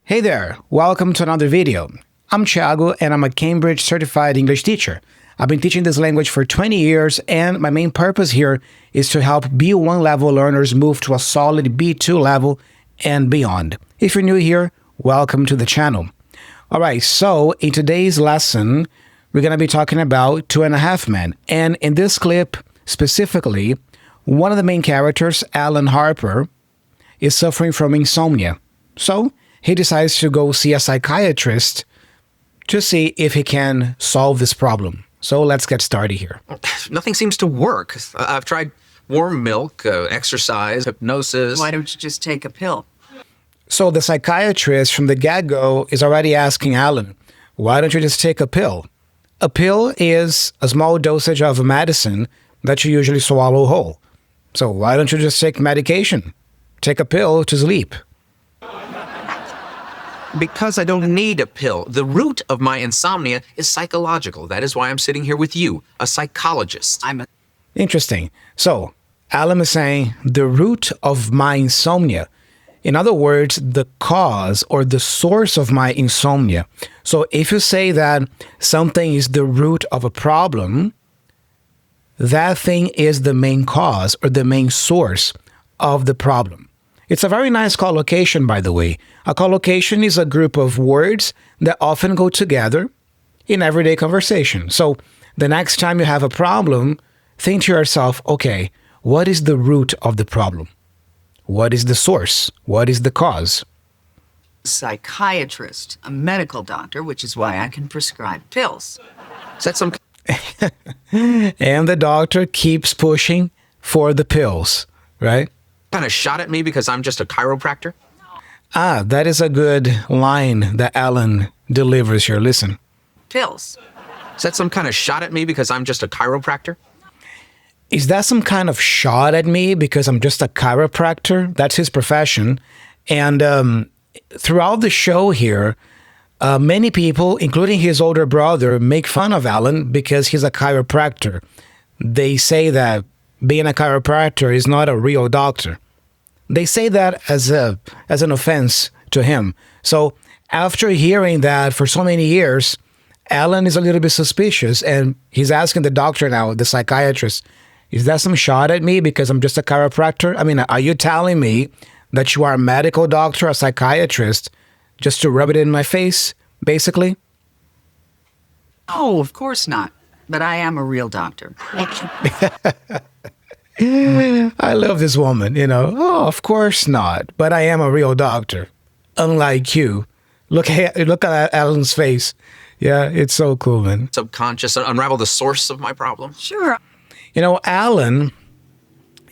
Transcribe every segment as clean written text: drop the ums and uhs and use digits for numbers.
Hey there, welcome to another video. I'm Thiago and I'm a Cambridge certified English teacher. I've been teaching this language for 20 years and my main purpose here is to help B1 level learners move to a solid B2 level and beyond. If you're new here, welcome to the channel. Alright, so in today's lesson, we're going to be talking about 2.5 Men. And in this clip, specifically, one of the main characters, Alan Harper, is suffering from insomnia. So, he decides to go see a psychiatrist to see if he can solve this problem. So let's get started here. Nothing seems to work. I've tried warm milk, exercise, hypnosis. Why don't you just take a pill? So the psychiatrist from the get-go is already asking Alan, why don't you just take a pill? A pill is a small dosage of medicine that you usually swallow whole. So why don't you just take medication? Take a pill to sleep. Because I don't need a pill. The root of my insomnia is psychological. That is why I'm sitting here with you, a psychologist. Interesting. So, Alan is saying the root of my insomnia. In other words, the cause or the source of my insomnia. So, if you say that something is the root of a problem, that thing is the main cause or the main source of the problem. It's a very nice collocation, by the way. A collocation is a group of words that often go together in everyday conversation. So the next time you have a problem, think to yourself, okay, what is the root of the problem? What is the source? What is the cause? Psychiatrist, a medical doctor, which is why I can prescribe pills. Is that some And the doctor keeps pushing for the pills, right? kind of shot at me because I'm just a chiropractor? Ah, that is a good line that Alan delivers here. Listen. Pills. Is that some kind of shot at me because I'm just a chiropractor? Is that some kind of shot at me because I'm just a chiropractor? That's his profession. And throughout the show here, many people, including his older brother, make fun of Alan because he's a chiropractor. They say that being a chiropractor is not a real doctor. They say that as an offense to him. So after hearing that for so many years, Alan is a little bit suspicious and he's asking the doctor now, the psychiatrist, is that some shot at me because I'm just a chiropractor? I mean, are you telling me that you are a medical doctor, a psychiatrist, just to rub it in my face, basically? Oh, of course not. But I am a real doctor. I love this woman, you know. Oh, of course not. But I am a real doctor. Unlike you. Look at Alan's face. Yeah, it's so cool, man. Subconscious, unravel the source of my problem? Sure. You know, Alan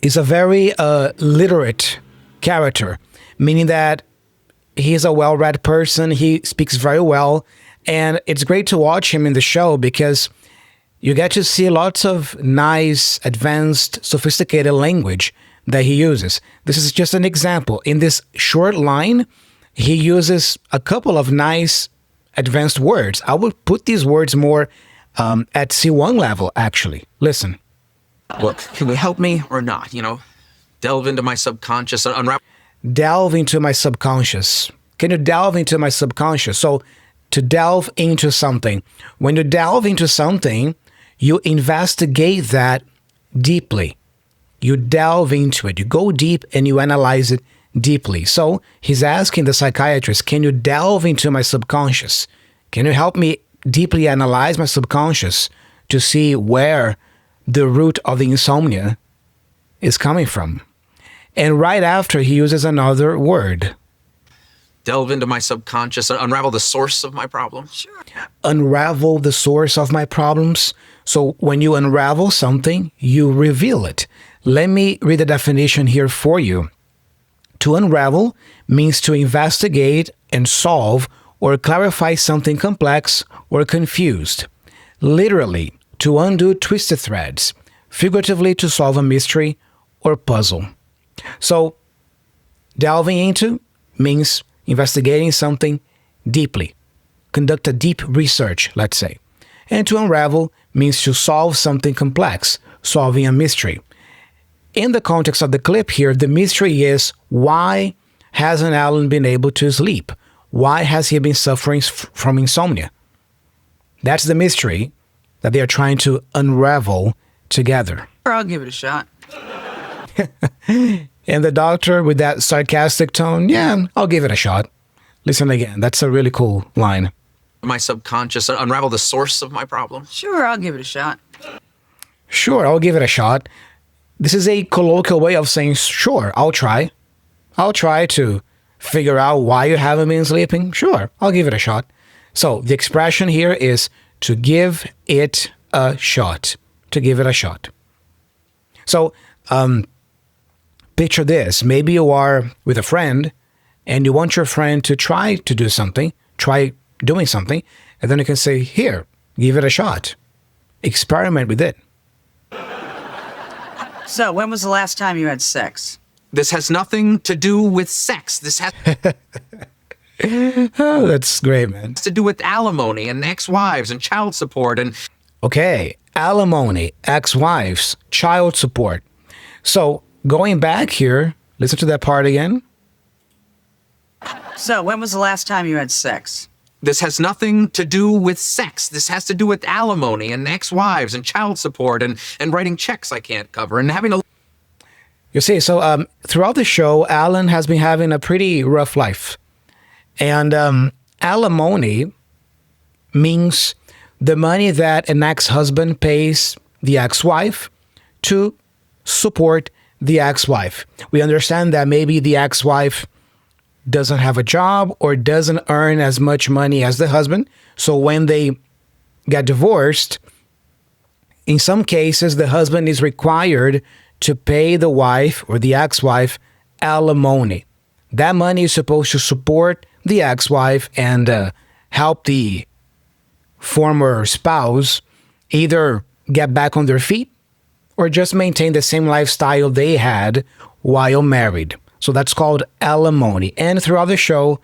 is a very literate character, meaning that he's a well-read person. He speaks very well. And it's great to watch him in the show because you get to see lots of nice, advanced, sophisticated language that he uses. This is just an example. In this short line, he uses a couple of nice, advanced words. I would put these words more at C1 level, actually. Listen. Look, can you help me or not? You know, delve into my subconscious, unravel. Delve into my subconscious. Can you delve into my subconscious? So, to delve into something. When you delve into something, you investigate that deeply. You delve into it. You go deep and you analyze it deeply. So he's asking the psychiatrist, can you delve into my subconscious? Can you help me deeply analyze my subconscious to see where the root of the insomnia is coming from? And right after, he uses another word. Delve into my subconscious, unravel the source of my problem? Sure. Unravel the source of my problems. So when you unravel something, you reveal it. Let me read the definition here for you. To unravel means to investigate and solve or clarify something complex or confused. Literally, to undo twisted threads. Figuratively, to solve a mystery or puzzle. So, delving into means investigating something deeply. Conduct a deep research, let's say. And to unravel means to solve something complex, solving a mystery. In the context of the clip here, the mystery is why hasn't Alan been able to sleep? why has he been suffering from insomnia? That's the mystery that they are trying to unravel together. I'll give it a shot. And the doctor, with that sarcastic tone, yeah, I'll give it a shot. Listen again. That's a really cool line. My subconscious, unravel the source of my problem. Sure, I'll give it a shot. Sure, I'll give it a shot. This is a colloquial way of saying, sure, I'll try. I'll try to figure out why you haven't been sleeping. Sure, I'll give it a shot. So the expression here is to give it a shot. To give it a shot. So picture this. Maybe you are with a friend and you want your friend to try to do something, try doing something, and then you can say, here, give it a shot. Experiment with it. So, when was the last time you had sex? This has nothing to do with sex. This has Oh, that's great, man. to do with alimony and ex-wives and child support and... Okay, alimony, ex-wives, child support. So, going back here, listen to that part again. So, when was the last time you had sex? This has nothing to do with sex. This has to do with alimony and ex-wives and child support and writing checks I can't cover and having a... You see, so throughout the show, Alan has been having a pretty rough life. And alimony means the money that an ex-husband pays the ex-wife to support the ex-wife. We understand that maybe the ex-wife doesn't have a job or doesn't earn as much money as the husband. So when they get divorced, in some cases, the husband is required to pay the wife or the ex-wife alimony. That money is supposed to support the ex-wife and help the former spouse either get back on their feet or just maintain the same lifestyle they had while married. So that's called alimony. And throughout the show,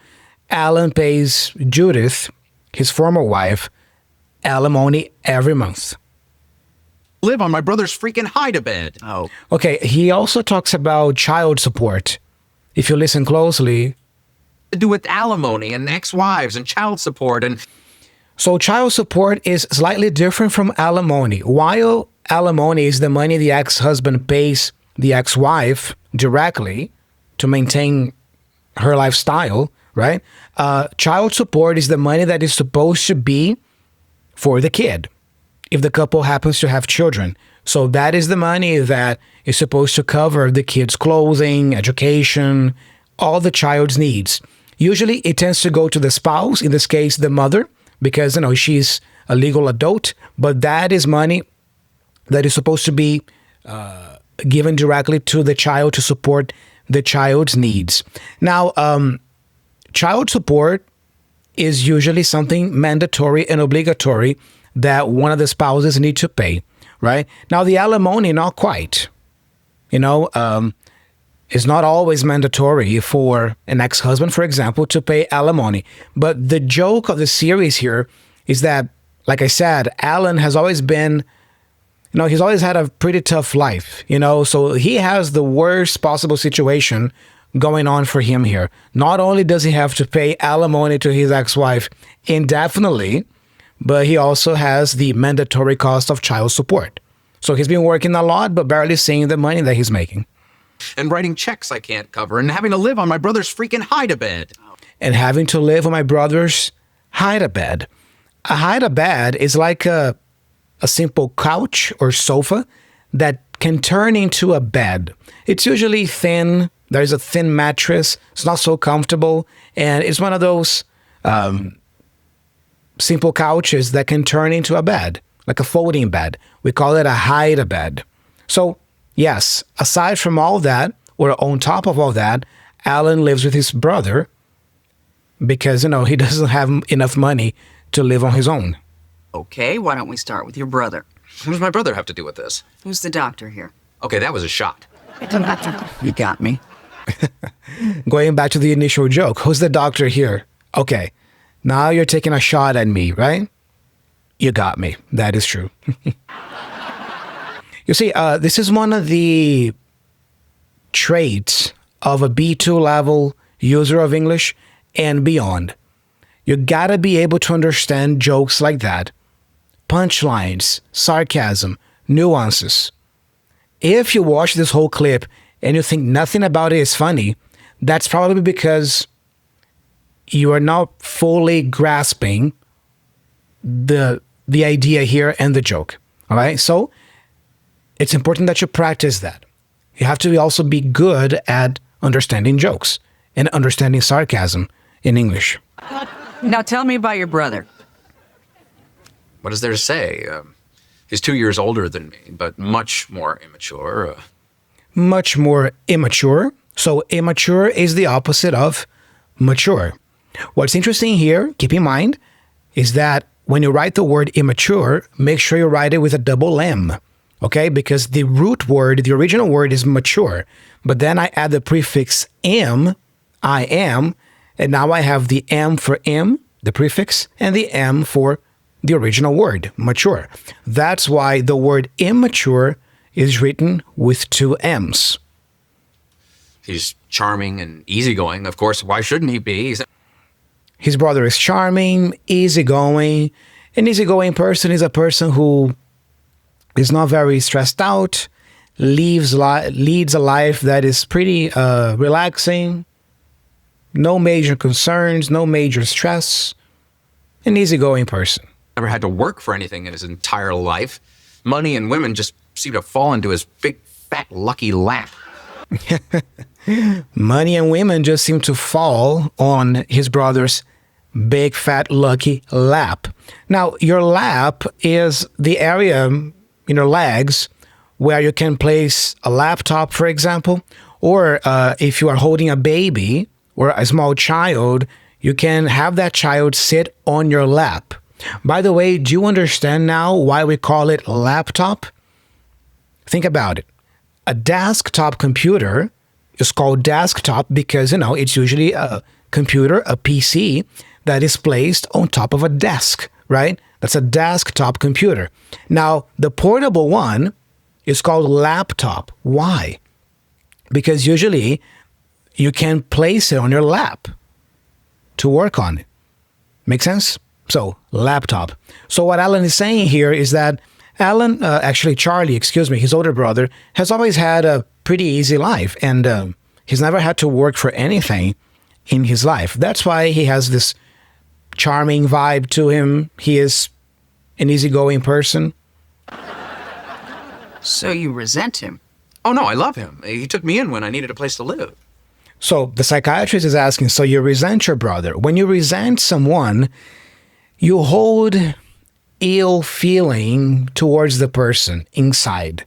Alan pays Judith, his former wife, alimony every month. Live on my brother's freaking hide-a-bed. Oh. Okay, he also talks about child support. If you listen closely. To do with alimony and ex-wives and child support and... So child support is slightly different from alimony. While alimony is the money the ex-husband pays the ex-wife directly to maintain her lifestyle, right? Child support is the money that is supposed to be for the kid, if the couple happens to have children. So that is the money that is supposed to cover the kid's clothing, education, all the child's needs. Usually it tends to go to the spouse, in this case, the mother, because, you know, she's a legal adult, but that is money that is supposed to be given directly to the child to support the child's needs. Now, child support is usually something mandatory and obligatory that one of the spouses need to pay, right? Now, the alimony, not quite. You know, it's not always mandatory for an ex-husband, for example, to pay alimony. But the joke of the series here is that, like I said, Alan has always been, you know, he's always had a pretty tough life, you know, so he has the worst possible situation going on for him here. Not only does he have to pay alimony to his ex-wife indefinitely, but he also has the mandatory cost of child support. So he's been working a lot, but barely seeing the money that he's making. And writing checks I can't cover and having to live on my brother's freaking hide-a-bed. And having to live on my brother's hide-a-bed. A hide-a-bed is like a simple couch or sofa that can turn into a bed. It's usually thin. There's a thin mattress. It's not so comfortable. And it's one of those simple couches that can turn into a bed, like a folding bed. We call it a hide-a-bed. So, yes, aside from all that, or on top of all that, Alan lives with his brother because, you know, he doesn't have enough money to live on his own. Okay, why don't we start with your brother? What does my brother have to do with this? Who's the doctor here? Okay, that was a shot. You got me. Going back to the initial joke, who's the doctor here? Okay, now you're taking a shot at me, right? You got me. That is true. You see, this is one of the traits of a B2 level user of English and beyond. You gotta be able to understand jokes like that. Punchlines, sarcasm, nuances. If you watch this whole clip and you think nothing about it is funny, that's probably because you are not fully grasping the idea here and the joke. All right? So it's important that you practice that. You have to also be good at understanding jokes and understanding sarcasm in English. Now tell me about your brother. What is there to say? He's 2 years older than me, but much more immature. Much more immature. So immature is the opposite of mature. What's interesting here, keep in mind, is that when you write the word immature, make sure you write it with a double M, okay? Because the root word, the original word is mature, but then I add the prefix M, I am, and now I have the M for M, the prefix, and the M for the original word, mature. That's why the word immature is written with two M's. He's charming and easygoing. Of course, why shouldn't he be? His brother is charming, easygoing. An easygoing person is a person who is not very stressed out, leads a life that is pretty relaxing, no major concerns, no major stress. An easygoing person. Never had to work for anything in his entire life. Money and women just seem to fall into his big, fat, lucky lap. Money and women just seem to fall on his brother's big, fat, lucky lap. Now, your lap is the area in your legs where you can place a laptop, for example, or if you are holding a baby or a small child, you can have that child sit on your lap. By the way, do you understand now why we call it laptop? Think about it. A desktop computer is called desktop because, it's usually a computer, a PC, that is placed on top of a desk, right? That's a desktop computer. Now, the portable one is called laptop. Why? Because usually you can place it on your lap to work on it. Make sense? So, laptop. So what Alan is saying here is that Charlie, his older brother, has always had a pretty easy life, and he's never had to work for anything in his life. That's why he has this charming vibe to him. He is an easygoing person. So you resent him? Oh, no, I love him. He took me in when I needed a place to live. So the psychiatrist is asking, so you resent your brother. When you resent someone, you hold ill feeling towards the person inside.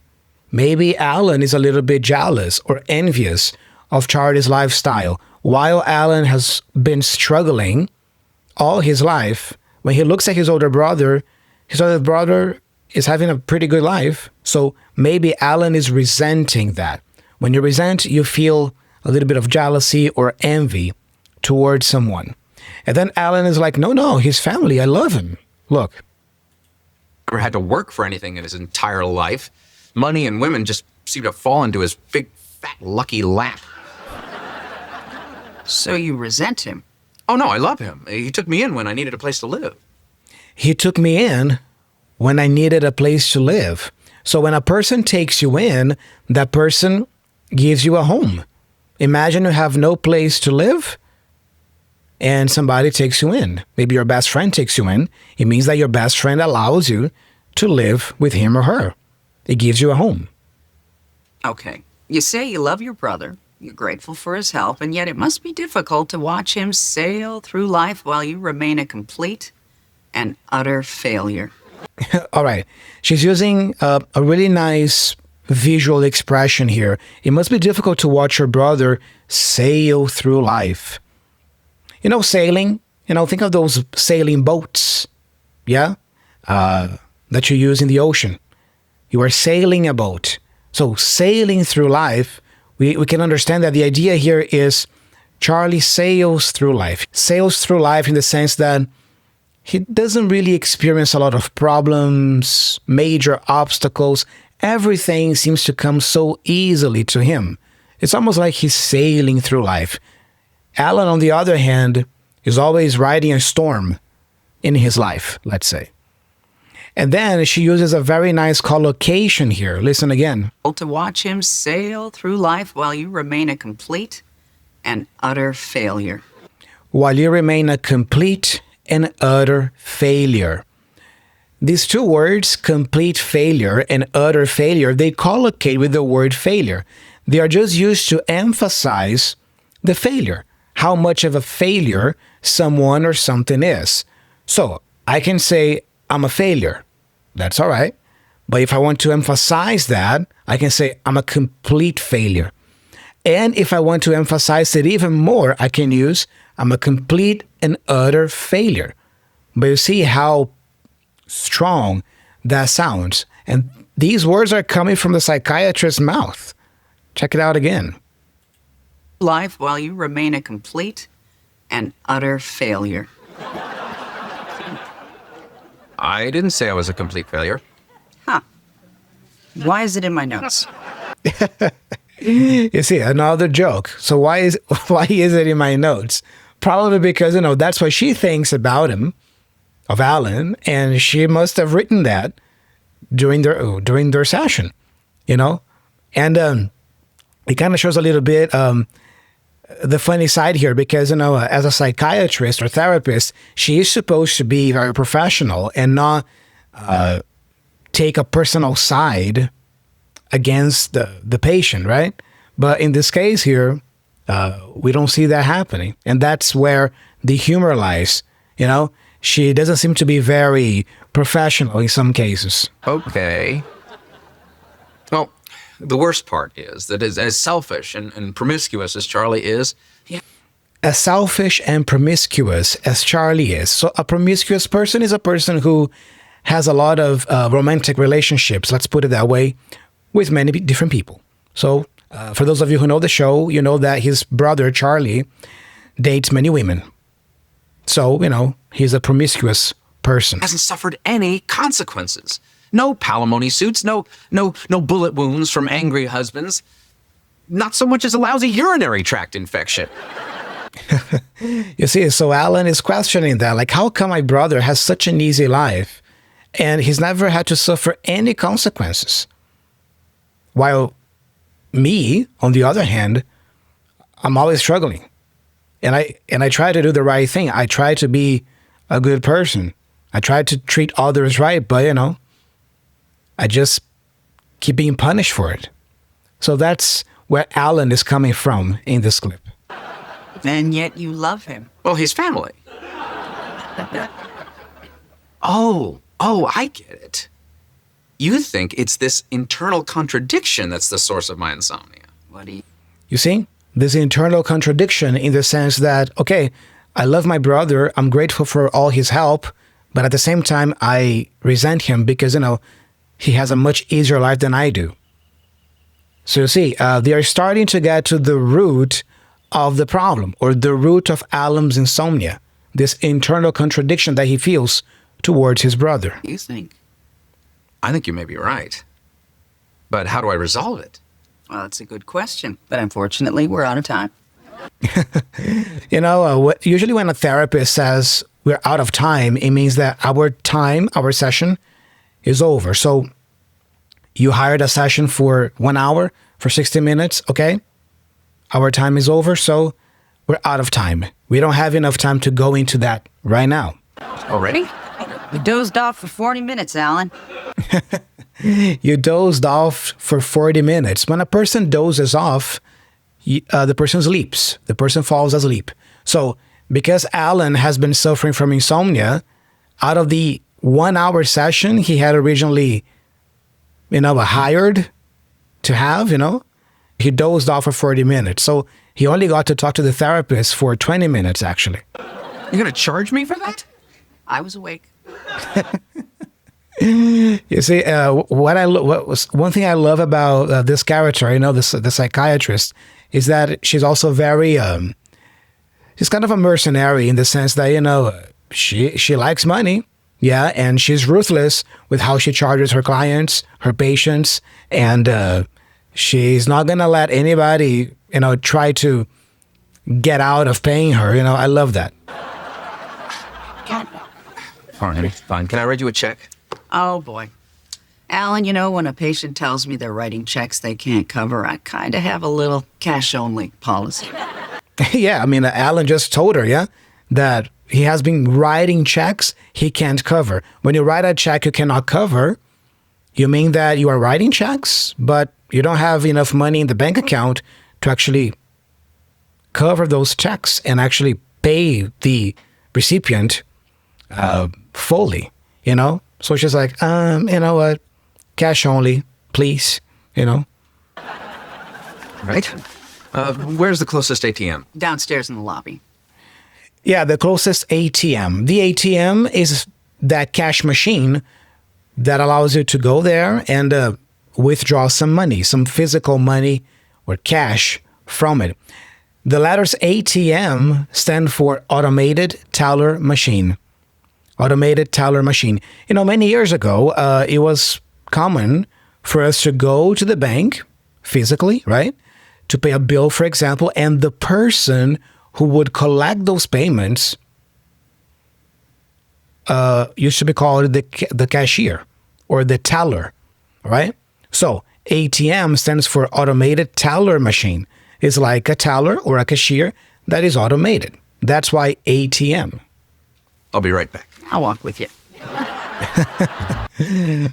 Maybe Alan is a little bit jealous or envious of Charlie's lifestyle. While Alan has been struggling all his life, when he looks at his older brother is having a pretty good life. So maybe Alan is resenting that. When you resent, you feel a little bit of jealousy or envy towards someone. And then Alan is like, no, his family, I love him. Look. Never had to work for anything in his entire life. Money and women just seem to fall into his big, fat, lucky lap. So you resent him? Oh, no, I love him. He took me in when I needed a place to live. He took me in when I needed a place to live. So when a person takes you in, that person gives you a home. Imagine you have no place to live and somebody takes you in. Maybe your best friend takes you in. It means that your best friend allows you to live with him or her. It gives you a home. Okay. You say you love your brother. You're grateful for his help, and yet it must be difficult to watch him sail through life while you remain a complete and utter failure. All right. She's using a really nice visual expression here. It must be difficult to watch your brother sail through life. Sailing, think of those sailing boats, yeah, that you use in the ocean. You are sailing a boat. So sailing through life, we can understand that the idea here is Charlie sails through life. Sails through life in the sense that he doesn't really experience a lot of problems, major obstacles. Everything seems to come so easily to him. It's almost like he's sailing through life. Alan, on the other hand, He's always riding a storm in his life, let's say. And then she uses a very nice collocation here. Listen again. To watch him sail through life while you remain a complete and utter failure. While you remain a complete and utter failure. These two words, complete failure and utter failure, they collocate with the word failure. They are just used to emphasize the failure, how much of a failure someone or something is. So I can say, I'm a failure. That's all right. But if I want to emphasize that, I can say, I'm a complete failure. And if I want to emphasize it even more, I can use, I'm a complete and utter failure. But you see how strong that sounds. And these words are coming from the psychiatrist's mouth. Check it out again. Life while you remain a complete and utter failure. I didn't say I was a complete failure. Huh. Why is it in my notes? You see, another joke. So why is it in my notes? Probably because, that's what she thinks about him, of Alan, and she must have written that during their session, And it kind of shows a little bit the funny side here because, as a psychiatrist or therapist, she is supposed to be very professional and not take a personal side against the patient, right? But in this case here, we don't see that happening. And that's where the humor lies, She doesn't seem to be very professional in some cases. Okay. Well, the worst part is that as selfish and promiscuous as Charlie is, as selfish and promiscuous as Charlie is. So a promiscuous person is a person who has a lot of romantic relationships, let's put it that way, with many different people. So for those of you who know the show, you know that his brother, Charlie, dates many women. So, he's a promiscuous person. hasn't suffered any consequences. No palimony suits, no bullet wounds from angry husbands. Not so much as a lousy urinary tract infection. You see, so Alan is questioning that. Like, how come my brother has such an easy life and he's never had to suffer any consequences? While me, on the other hand, I'm always struggling. And I try to do the right thing. I try to be a good person. I try to treat others right, but, I just keep being punished for it. So that's where Alan is coming from in this clip. And yet you love him. Well, he's family. Oh, I get it. You think it's this internal contradiction that's the source of my insomnia. What do you... You see? This internal contradiction in the sense that, okay, I love my brother, I'm grateful for all his help, but at the same time, I resent him because, he has a much easier life than I do. So you see, they are starting to get to the root of the problem, or the root of Alan's insomnia, this internal contradiction that he feels towards his brother. What do you think? I think you may be right. But how do I resolve it? Well, that's a good question. But unfortunately, we're out of time. Usually when a therapist says we're out of time, it means that our session is over. So you hired a session for 1 hour, for 60 minutes, okay? Our time is over, so we're out of time. We don't have enough time to go into that right now. Already? You dozed off for 40 minutes, Alan. You dozed off for 40 minutes. When a person dozes off, the person sleeps. The person falls asleep. So because Alan has been suffering from insomnia, out of the 1 hour session he had originally, hired to have, he dozed off for 40 minutes. So he only got to talk to the therapist for 20 minutes, actually. You're going to charge me for that? I was awake. You see, one thing I love about this character, the psychiatrist, is that she's also very, she's kind of a mercenary in the sense that, she likes money. Yeah, and she's ruthless with how she charges her clients, her patients, and she's not going to let anybody, try to get out of paying her. I love that. Fine, fine. Can I write you a check? Oh, boy. Alan, you know, when a patient tells me they're writing checks they can't cover, I kind of have a little cash-only policy. Yeah, I mean, Alan just told her, yeah, that he has been writing checks he can't cover. When you write a check you cannot cover, you mean that you are writing checks, but you don't have enough money in the bank account to actually cover those checks and actually pay the recipient fully, you know? So she's like, you know what? Cash only, please, you know? Right. Where's the closest ATM? Downstairs in the lobby. Yeah, the closest ATM. The ATM is that cash machine that allows you to go there and withdraw some money, some physical money or cash from it. The letters ATM stand for Automated Teller Machine. Automated Teller Machine. You know, many years ago, it was common for us to go to the bank physically, right? To pay a bill, for example, and the person who would collect those payments used to be called the cashier or the teller, right? So ATM stands for Automated Teller Machine. It's like a teller or a cashier that is automated. That's why ATM. I'll be right back. I'll walk with you.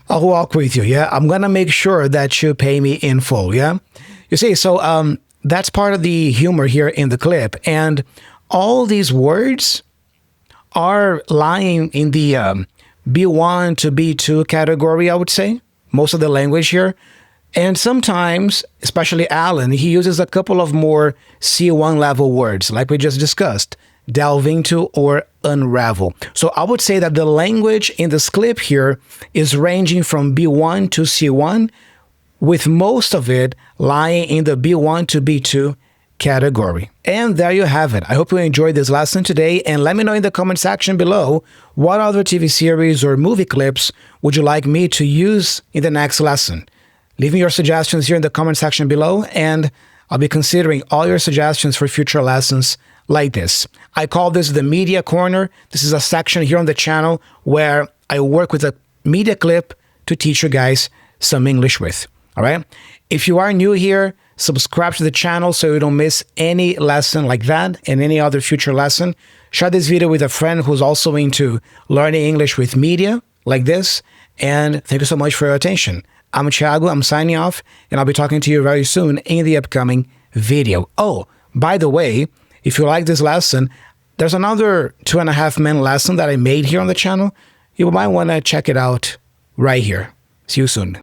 I'll walk with you, yeah? I'm going to make sure that you pay me in full, yeah? You see, so that's part of the humor here in the clip. And all these words are lying in the B1 to B2 category, I would say. Most of the language here. And sometimes, especially Alan, he uses a couple of more C1 level words, like we just discussed. Delve into or unravel. So I would say that the language in this clip here is ranging from B1 to C1, with most of it lying in the B1 to B2 category. And there you have it. I hope you enjoyed this lesson today, and let me know in the comment section below what other TV series or movie clips would you like me to use in the next lesson. Leave me your suggestions here in the comment section below, and I'll be considering all your suggestions for future lessons like this. I call this the Media Corner. This is a section here on the channel where I work with a media clip to teach you guys some English with. All right? If you are new here, subscribe to the channel so you don't miss any lesson like that and any other future lesson. Share this video with a friend who's also into learning English with media like this. And thank you so much for your attention. I'm Thiago. I'm signing off, and I'll be talking to you very soon in the upcoming video. Oh, by the way, if you like this lesson, there's another 2.5 Men lesson that I made here on the channel. You might want to check it out right here. See you soon.